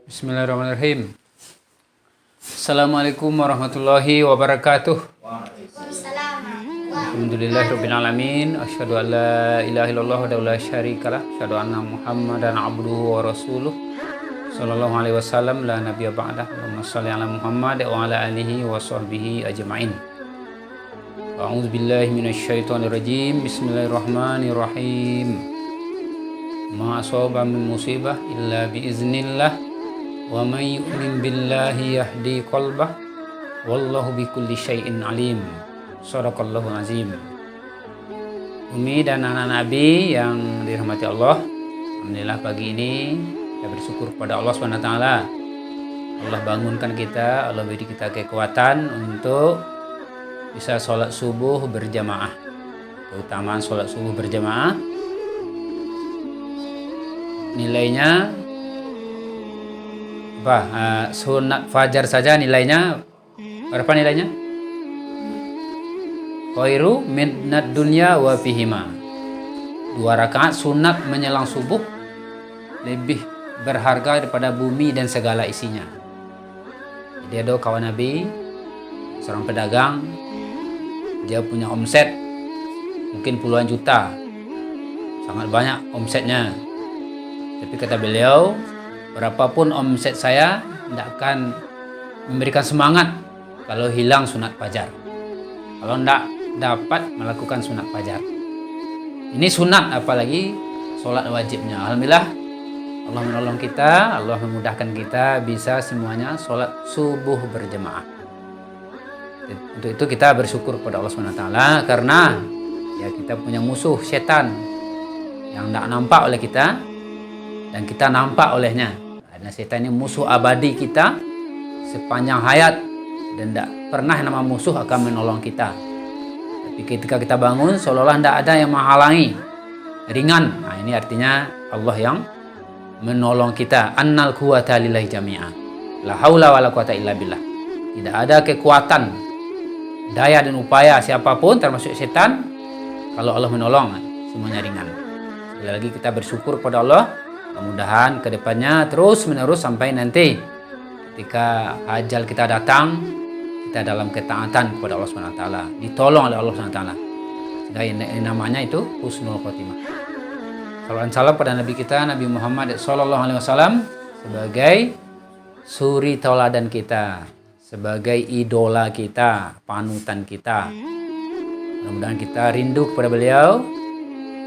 Bismillahirrahmanirrahim. Assalamualaikum warahmatullahi wabarakatuh. Alhamdulillahirabbil alamin. Asyhadu an la ilaha illallah wa la syarikalah. Asyhadu anna Muhammadan abduhu wa rasuluh. Sallallahu alaihi wasallam la nabiyya ba'dah. Allahumma shalli ala Muhammad wa ala alihi wa sahbihi ajma'in. A'udzu billahi minasyaitonir rajim. Bismillahirrahmanirrahim. Ma asaba min musibah illa bi iznillah. Wa may yu'min billahi yahdi qalbah. Wallahu bikulli syai'in alim. Shadaqallahu azim. Umi dan anak Nabi yang dirahmati Allah, alhamdulillah pagi ini kita bersyukur kepada Allah SWT. Allah bangunkan kita, Allah beri kita kekuatan untuk bisa sholat subuh berjamaah. Keutamaan sholat subuh berjamaah nilainya sunat fajar saja nilainya berapa nilainya? Khairu minad dunya wa fihima. 2 rakaat sunat menjelang subuh lebih berharga daripada bumi dan segala isinya. Jadi ada kawan Nabi, seorang pedagang, dia punya omset mungkin puluhan juta, sangat banyak omsetnya. Tapi kata beliau, berapapun omset saya tidak akan memberikan semangat kalau hilang sunat fajar, kalau tidak dapat melakukan sunat fajar. Ini sunat, apalagi sholat wajibnya. Alhamdulillah Allah menolong kita, Allah memudahkan kita bisa semuanya sholat subuh berjamaah. Untuk itu kita bersyukur kepada Allah SWT, karena ya kita punya musuh setan yang tidak nampak oleh kita dan kita nampak olehnya. Karena setan ini musuh abadi kita sepanjang hayat dan tidak pernah nama musuh akan menolong kita. Tapi ketika kita bangun seolah-olah tidak ada yang menghalangi, ringan. Nah, ini artinya Allah yang menolong kita. Annal quwwata lillahi jami'a. La haula wala quwwata illa billah. Tidak ada kekuatan, daya dan upaya siapapun termasuk setan kalau Allah menolong, semuanya ringan. Sekali lagi kita bersyukur kepada Allah. Mudah-mudahan kedepannya terus menerus sampai nanti ketika ajal kita datang, kita dalam ketaatan kepada Allah SWT, ditolong oleh Allah SWT. Sehingga ini namanya itu husnul khotimah. Salawat salam pada Nabi kita, Nabi Muhammad SAW, sebagai suri tauladan kita, sebagai idola kita, panutan kita. Mudah-mudahan kita rindu kepada beliau,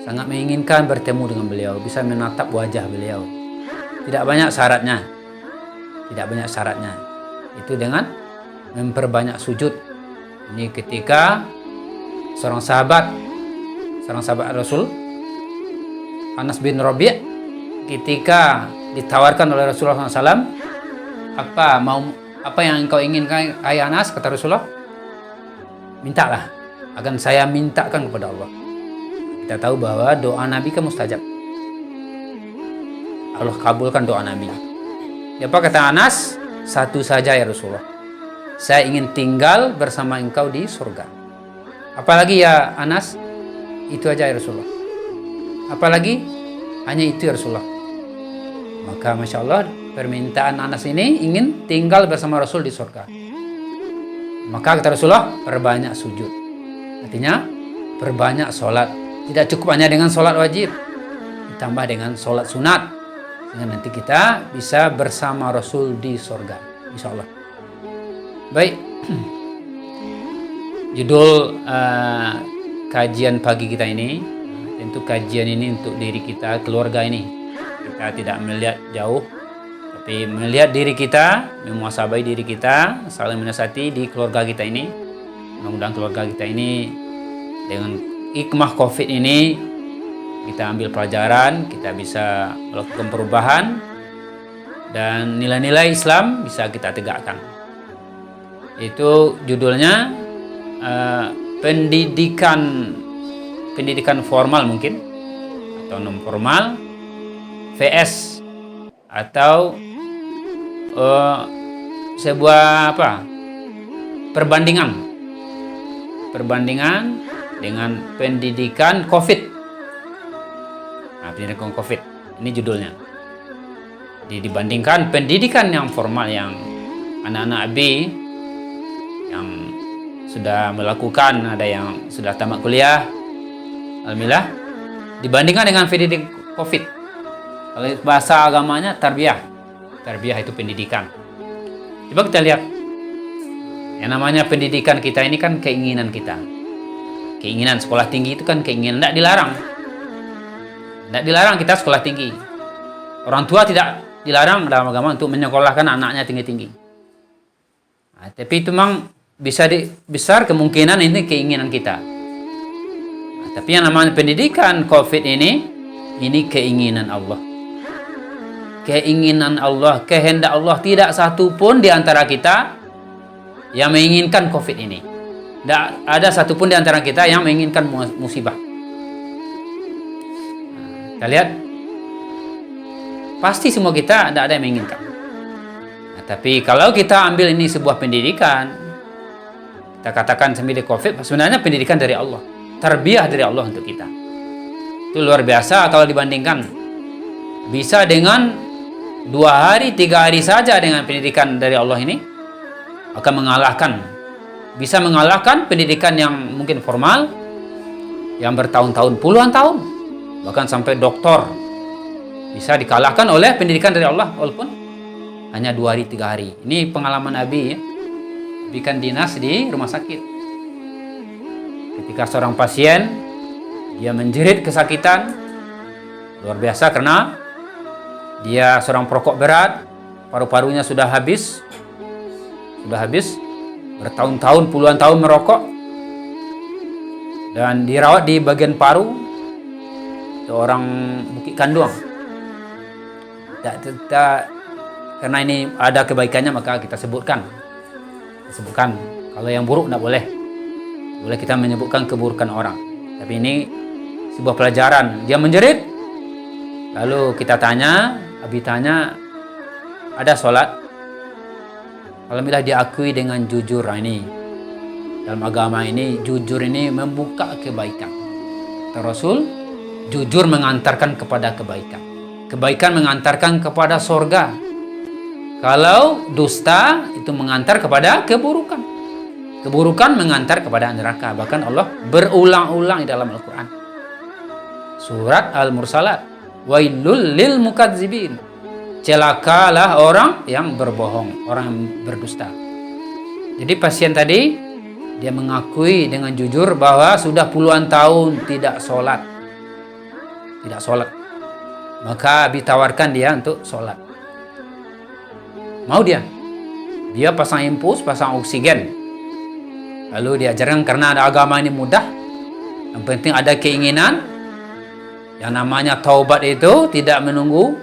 sangat menginginkan bertemu dengan beliau, bisa menatap wajah beliau. Tidak banyak syaratnya. Itu dengan memperbanyak sujud. Ini ketika seorang sahabat Rasul, Anas bin Rabi', ketika ditawarkan oleh Rasulullah SAW, apa yang engkau inginkan, hai Anas, kata Rasulullah, mintalah, akan saya mintakan kepada Allah. Kita tahu bahwa doa Nabi kan mustajab. Allah kabulkan doa Nabi. Apa kata Anas? Satu saja ya Rasulullah, saya ingin tinggal bersama engkau di surga. Apalagi ya Anas? Itu aja ya Rasulullah. Apalagi? Hanya itu ya Rasulullah. Maka Masya Allah, permintaan Anas ini ingin tinggal bersama Rasul di surga. Maka kata Rasulullah, perbanyak sujud. Artinya perbanyak sholat. Tidak cukup hanya dengan sholat wajib, ditambah dengan sholat sunat, sehingga nanti kita bisa bersama Rasul di surga, insya Allah. Baik, judul kajian pagi kita ini, tentu kajian ini untuk diri kita, keluarga ini. Kita tidak melihat jauh, tapi melihat diri kita, memuasabai diri kita, saling menasihati di keluarga kita ini. Mudah-mudahan keluarga kita ini dengan hikmah COVID ini kita ambil pelajaran, kita bisa melakukan perubahan dan nilai-nilai Islam bisa kita tegakkan. Itu judulnya pendidikan formal mungkin atau non formal VS atau sebuah perbandingan dengan pendidikan COVID. Nah, pendidikan COVID. Ini judulnya. Dibandingkan pendidikan yang formal yang anak-anak AB yang sudah melakukan, ada yang sudah tamat kuliah, alhamdulillah, dibandingkan dengan pendidikan COVID. Kalau bahasa agamanya tarbiyah. Tarbiyah itu pendidikan. Coba kita lihat. Yang namanya pendidikan kita ini kan keinginan kita. Keinginan sekolah tinggi itu kan keinginan, tidak dilarang. Tidak dilarang kita sekolah tinggi. Orang tua tidak dilarang dalam agama untuk menyekolahkan anaknya tinggi-tinggi. Nah, tapi itu memang besar kemungkinan ini keinginan kita. Nah, tapi yang namanya pendidikan COVID ini keinginan Allah. Keinginan Allah, kehendak Allah. Tidak satu pun di antara kita yang menginginkan COVID ini. Tidak ada satupun di antara kita yang menginginkan musibah. Kita lihat, pasti semua kita tidak ada yang menginginkan. Nah, tapi kalau kita ambil ini sebuah pendidikan, kita katakan sebagai COVID, sebenarnya pendidikan dari Allah, tarbiyah dari Allah untuk kita. Itu luar biasa kalau dibandingkan. Bisa dengan 2 hari, 3 hari saja dengan pendidikan dari Allah ini akan bisa mengalahkan pendidikan yang mungkin formal yang bertahun-tahun, puluhan tahun, bahkan sampai doktor, bisa dikalahkan oleh pendidikan dari Allah walaupun hanya 2 hari, 3 hari. Ini pengalaman Abi ya. Abi kan dinas di rumah sakit. Ketika seorang pasien dia menjerit kesakitan luar biasa karena dia seorang perokok berat, paru-parunya sudah habis, bertahun-tahun, puluhan tahun merokok, dan dirawat di bagian paru, seorang Bukit Kanduang. Karena ini ada kebaikannya maka kita sebutkan. Kalau yang buruk tidak boleh. Boleh kita menyebutkan keburukan orang. Tapi ini sebuah pelajaran. Dia menjerit. Lalu kita tanya, Abi tanya, ada sholat? Alhamdulillah diakui dengan jujur. Ini dalam agama ini jujur ini membuka kebaikan. Rasul jujur mengantarkan kepada kebaikan. Kebaikan mengantarkan kepada sorga. Kalau dusta itu mengantar kepada keburukan. Keburukan mengantar kepada neraka. Bahkan Allah berulang-ulang di dalam Al-Quran. Surat Al-Mursalat. Wailul lil mukadzibin. Celakalah orang yang berbohong, orang yang berdusta. Jadi pasien tadi dia mengakui dengan jujur bahwa sudah puluhan tahun tidak sholat. Maka ditawarkan dia untuk sholat. Mau dia pasang infus, pasang oksigen. Lalu diajarkan karena ada agama ini mudah. Yang penting ada keinginan. Yang namanya taubat itu tidak menunggu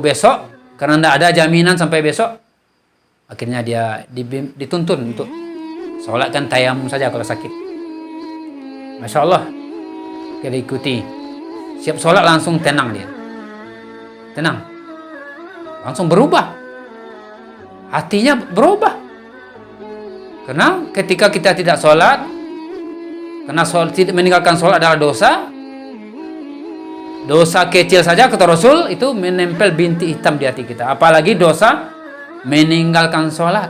besok, karena tidak ada jaminan sampai besok. Akhirnya dia dituntun untuk sholatkan tayamum saja kalau sakit. Masya Allah, kita ikuti. Siap sholat langsung tenang dia. Tenang. Langsung berubah. Hatinya berubah. Karena ketika kita tidak sholat, karena meninggalkan sholat adalah dosa. Dosa kecil saja kata Rasul itu menempel bintik hitam di hati kita. Apalagi dosa meninggalkan sholat.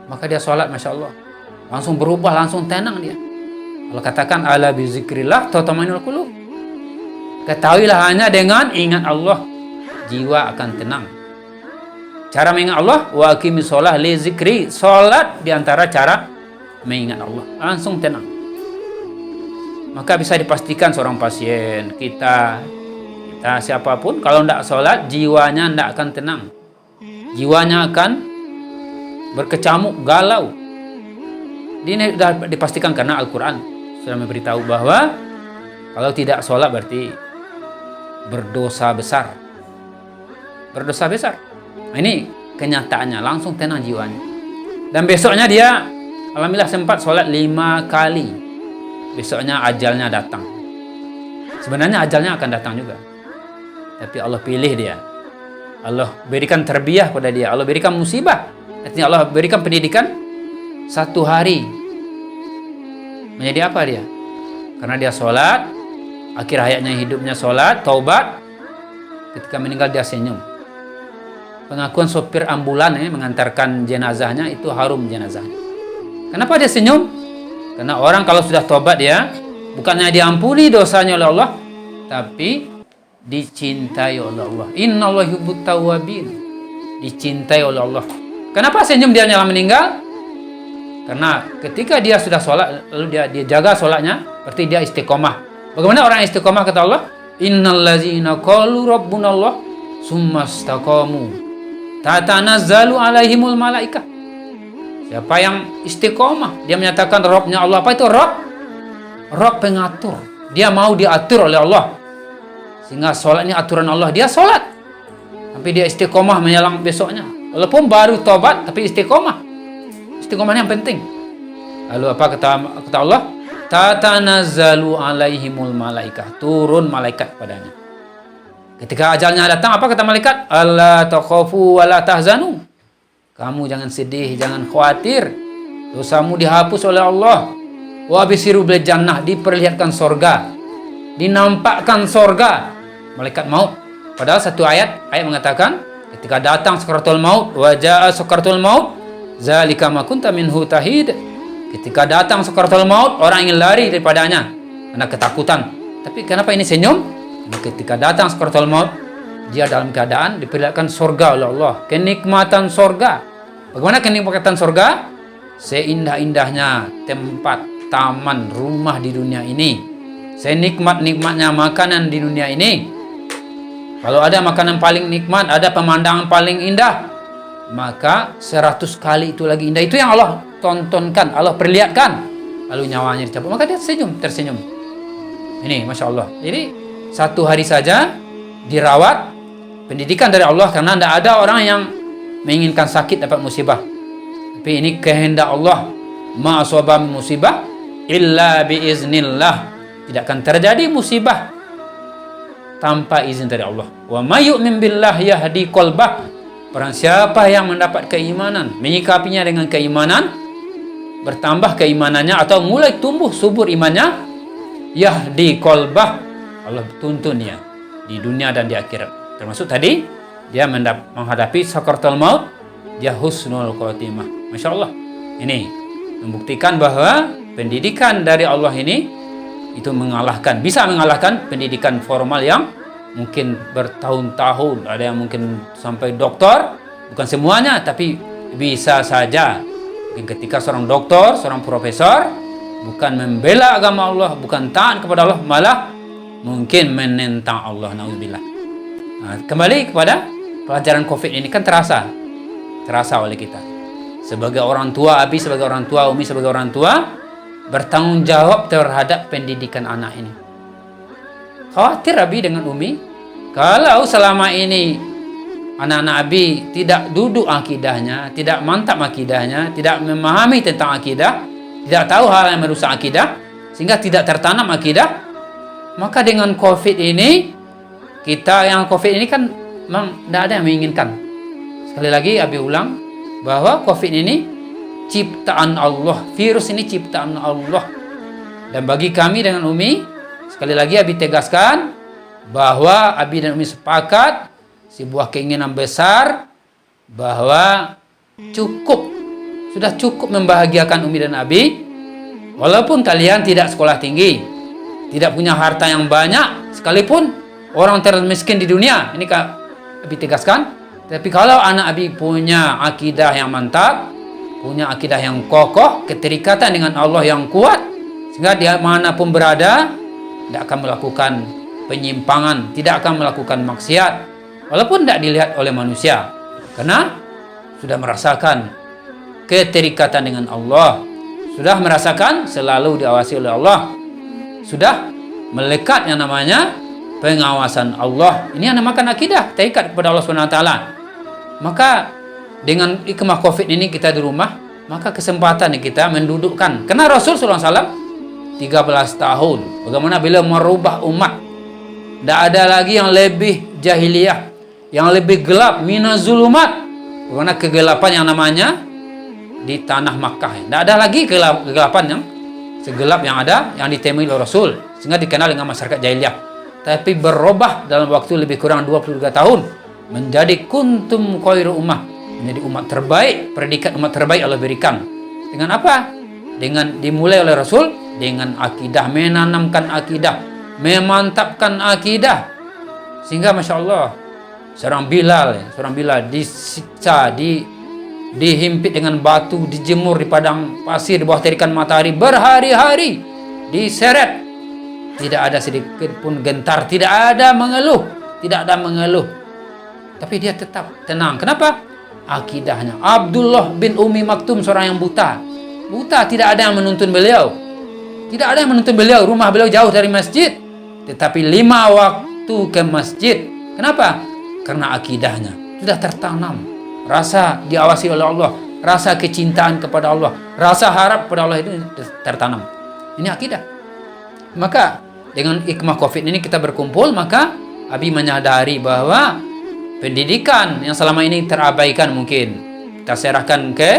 Maka dia sholat, Masya Allah, langsung berubah, langsung tenang dia. Allah katakan ala bizikrillah tatma'innul qulub. Ketahuilah hanya dengan ingat Allah jiwa akan tenang. Cara mengingat Allah, wa aqimis sholah li zikri. Sholat diantara cara mengingat Allah, langsung tenang. Maka bisa dipastikan seorang pasien, kita siapapun, kalau tidak sholat, jiwanya tidak akan tenang. Jiwanya akan berkecamuk, galau. Ini sudah dipastikan karena Al-Quran sudah memberitahu bahwa kalau tidak sholat berarti berdosa besar. Berdosa besar. Nah, ini kenyataannya, langsung tenang jiwanya. Dan besoknya dia, alhamdulillah sempat sholat 5 kali. Besoknya ajalnya datang. Sebenarnya ajalnya akan datang juga. Tapi Allah pilih dia. Allah berikan tarbiyah pada dia. Allah berikan musibah. Artinya Allah berikan pendidikan 1 hari. Menjadi apa dia? Karena dia sholat, akhir hayatnya hidupnya sholat, taubat, ketika meninggal dia senyum. Pengakuan sopir ambulan mengantarkan jenazahnya itu harum jenazahnya. Kenapa dia senyum? Karena orang kalau sudah taubat dia bukannya diampuni dosanya oleh Allah, tapi dicintai oleh Allah. Innallaha yuhibbut tawwabin. Dicintai oleh Allah. Kenapa senyum dia nyala meninggal? Karena ketika dia sudah sholat, lalu dia jaga sholatnya, berarti dia istiqomah. Bagaimana orang istiqomah kata Allah? Innallazina qalu rabbunallah summa istaqamu tatanazzalu alaihimul malaikah. Siapa yang istiqomah, dia menyatakan Rabbnya Allah. Apa itu Rabb? Rabb pengatur. Dia mau diatur oleh Allah. Sehingga sholat ini aturan Allah. Dia sholat. Tapi dia istiqomah menjelang besoknya. Walaupun baru tobat, tapi istiqomah. Istiqomah yang penting. Lalu apa kata Allah? Tatanazzalu alaihimul malaikah. Turun malaikat padanya. Ketika ajalnya datang, apa kata malaikat? Alla takhafu wa la tahzanu. Kamu jangan sedih, jangan khawatir. Dosamu dihapus oleh Allah. Wa bisiru bil jannah, diperlihatkan sorga. Dinampakkan sorga. Malaikat maut. Padahal satu ayat mengatakan ketika datang sakaratul maut, wa jaa sakaratul maut, zalika ma kunta minhu tahid. Ketika datang sakaratul maut, orang ingin lari daripadanya karena ketakutan. Tapi kenapa ini senyum? Ketika datang sakaratul maut, dia dalam keadaan diperlihatkan sorga oleh Allah, kenikmatan sorga. Bagaimana kenikmatan sorga? Seindah-indahnya tempat, taman, rumah di dunia ini. Senikmat-nikmatnya makanan di dunia ini. Kalau ada makanan paling nikmat, ada pemandangan paling indah, maka 100 kali itu lagi indah. Itu yang Allah tontonkan, Allah perlihatkan. Lalu nyawanya dicabut, maka dia tersenyum. Ini Masya Allah. Jadi satu hari saja dirawat, pendidikan dari Allah, karena tidak ada orang yang menginginkan sakit dapat musibah. Tapi ini kehendak Allah. Ma asaba musibah illa biiznillah. Tidak akan terjadi musibah tanpa izin dari Allah. Wa may yu'min billah yahdi qalbah. Barang siapa yang mendapat keimanan, menyikapinya dengan keimanan, bertambah keimanannya atau mulai tumbuh subur imannya, yahdi qalbah, Allah tuntun dia di dunia dan di akhirat. Termasuk tadi dia menghadapi sakaratul maut, dia husnul khotimah. Masya Allah. Ini membuktikan bahwa pendidikan dari Allah ini itu bisa mengalahkan pendidikan formal yang mungkin bertahun-tahun. Ada yang mungkin sampai doktor, bukan semuanya, tapi bisa saja. Mungkin ketika seorang doktor, seorang profesor bukan membela agama Allah, bukan taat kepada Allah, malah mungkin menentang Allah. Nauzubillah. Nah, kembali kepada pelajaran COVID ini, kan terasa oleh kita sebagai orang tua, Abi sebagai orang tua, Umi sebagai orang tua, bertanggung jawab terhadap pendidikan anak ini. Khawatir Abi dengan Umi, kalau selama ini anak-anak Abi tidak duduk akidahnya, tidak mantap akidahnya, tidak memahami tentang akidah, tidak tahu hal yang merusak akidah, sehingga tidak tertanam akidah, maka dengan COVID ini, kita yang COVID ini kan memang tidak ada yang menginginkan. Sekali lagi Abi ulang, bahwa COVID ini ciptaan Allah, virus ini ciptaan Allah. Dan bagi kami dengan Umi, sekali lagi Abi tegaskan bahwa Abi dan Umi sepakat sebuah keinginan besar bahwa sudah cukup membahagiakan Umi dan Abi, walaupun kalian tidak sekolah tinggi, tidak punya harta yang banyak, sekalipun orang termiskin di dunia, ini Kak Abi tegaskan. Tapi kalau anak Abi punya akidah yang mantap, punya akidah yang kokoh, keterikatan dengan Allah yang kuat, sehingga dia manapun berada tidak akan melakukan penyimpangan, tidak akan melakukan maksiat, walaupun tidak dilihat oleh manusia, karena sudah merasakan keterikatan dengan Allah, sudah merasakan selalu diawasi oleh Allah, sudah melekat yang namanya pengawasan Allah. Ini yang namakan akidah, terikat kepada Allah SWT. Maka dengan hikmah COVID ini kita di rumah, maka kesempatan kita mendudukkan. Karena Rasul SAW 13 tahun, bagaimana beliau merubah umat. Tidak ada lagi yang lebih jahiliyah, yang lebih gelap, minazulumat. Bagaimana kegelapan yang namanya di tanah Makkah. Tidak ada lagi kegelapan yang segelap yang ada yang ditemui oleh Rasul sehingga dikenal dengan masyarakat jahiliyah. Tapi berubah dalam waktu lebih kurang 23 tahun menjadi kuntum khairu ummah, menjadi umat terbaik, predikat umat terbaik Allah berikan. Dengan apa? Dengan dimulai oleh Rasul dengan akidah, menanamkan akidah, memantapkan akidah, sehingga masya Allah seorang Bilal disiksa, dihimpit dengan batu, dijemur di padang pasir di bawah terikan matahari berhari-hari, diseret, tidak ada sedikit pun gentar, tidak ada mengeluh, tapi dia tetap tenang. Kenapa? Akidahnya. Abdullah bin Umi Maktum, seorang yang buta, tidak ada yang menuntun beliau, rumah beliau jauh dari masjid, tetapi 5 waktu ke masjid. Kenapa? Karena akidahnya sudah tertanam, rasa diawasi oleh Allah, rasa kecintaan kepada Allah, rasa harap kepada Allah itu tertanam. Ini akidah. Maka dengan hikmah Covid ini kita berkumpul, maka Abi menyadari bahwa pendidikan yang selama ini terabaikan, mungkin kita serahkan ke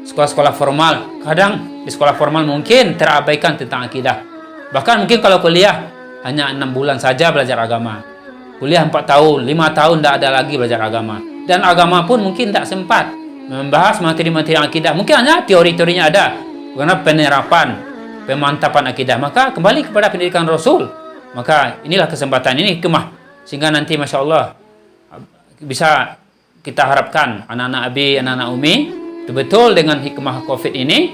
sekolah-sekolah formal. Kadang di sekolah formal mungkin terabaikan tentang akidah. Bahkan mungkin kalau kuliah hanya 6 bulan saja belajar agama. Kuliah 4 tahun, 5 tahun tidak ada lagi belajar agama. Dan agama pun mungkin tidak sempat membahas materi-materi akidah. Mungkin hanya teori-teorinya ada. Karena penerapan, pemantapan akidah. Maka kembali kepada pendidikan Rasul. Maka inilah kesempatan, ini hikmah. Sehingga nanti Masya Allah bisa kita harapkan anak-anak Abi, anak-anak Umi betul dengan hikmah Covid ini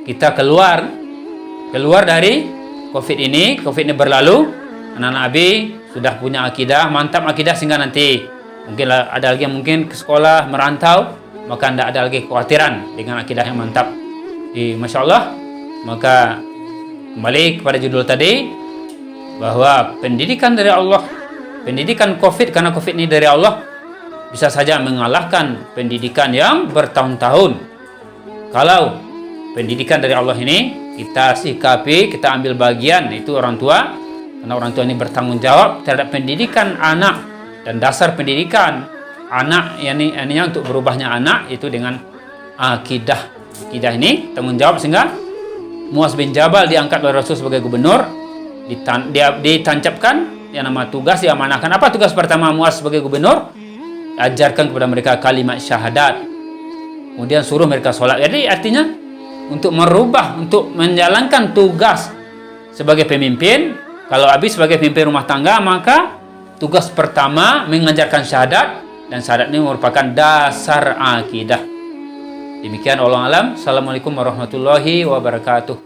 kita keluar dari Covid ini berlalu, anak-anak Abi sudah punya akidah, mantap akidah, sehingga nanti mungkin ada lagi yang mungkin ke sekolah merantau, maka tidak ada lagi kekhawatiran dengan akidah yang mantap. Masya Allah. Maka kembali kepada judul tadi, bahwa pendidikan dari Allah, pendidikan Covid, karena Covid ini dari Allah, bisa saja mengalahkan pendidikan yang bertahun-tahun. Kalau pendidikan dari Allah ini kita sikapi, kita ambil bagian, itu orang tua, karena orang tua ini bertanggung jawab terhadap pendidikan anak, dan dasar pendidikan anak ini untuk berubahnya anak itu dengan akidah. Akidah ini tanggung jawab, sehingga Muaz bin Jabal diangkat oleh Rasul sebagai gubernur, ditancapkan yang nama tugas, diamanahkan. Apa tugas pertama Muaz sebagai gubernur? Ajarkan kepada mereka kalimat syahadat, kemudian suruh mereka sholat. Jadi artinya untuk merubah, untuk menjalankan tugas sebagai pemimpin. Kalau Abi sebagai pemimpin rumah tangga, maka tugas pertama mengajarkan syahadat, dan syahadat ini merupakan dasar akidah. Demikian, wallahu alam. Assalamualaikum warahmatullahi wabarakatuh.